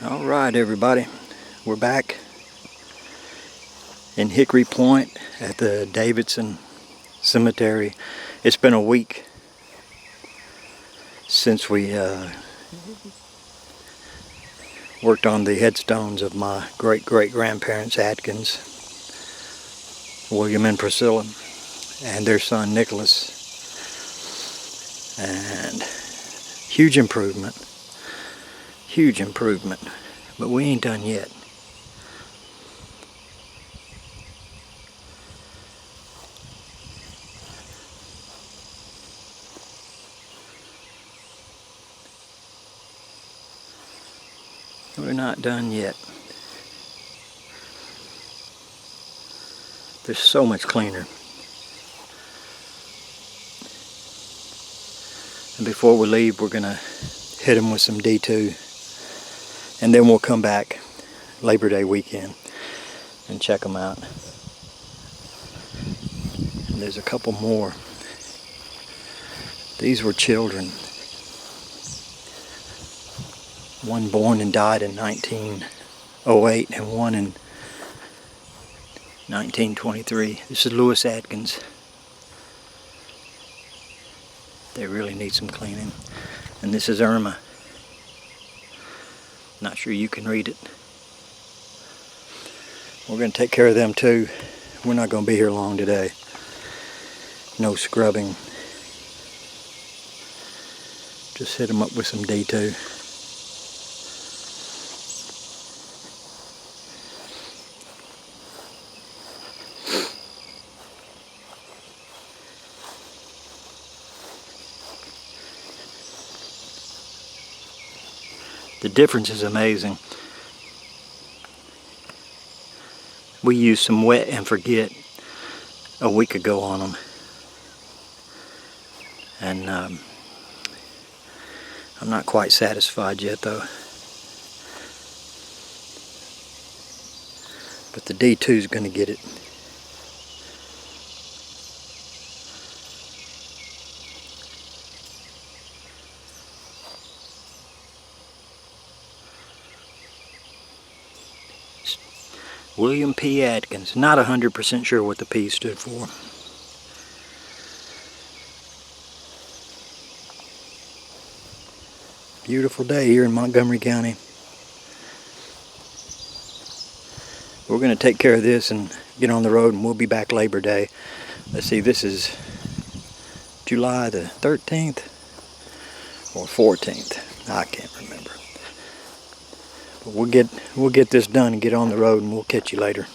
All right, everybody, we're back in Hickory Point at the Davidson Cemetery. It's been a week since we worked on the headstones of my great-great-grandparents, Adkins, William and Priscilla, and their son Nicholas. And huge improvement, but we ain't done yet. We're not done yet. They're so much cleaner. And before we leave, we're gonna hit them with some D2, and then we'll come back Labor Day weekend and check them out. And there's a couple more. These were children. One born and died in 1908 and one in 1923. This is Louis Adkins. They really need some cleaning. And this is Irma. Not sure you can read it. We're going to take care of them too. We're not going to be here long today. No scrubbing. Just hit them up with some D2. The difference is amazing. We used some wet and forget a week ago on them. And I'm not quite satisfied yet though. But the D2 is going to get it. William P. Adkins. Not 100% sure what the P stood for. Beautiful day here in Montgomery County. We're going to take care of this and get on the road, and we'll be back Labor Day. Let's see, this is July the 13th or 14th. I can't remember. But we'll get this done and get on the road, and we'll catch you later.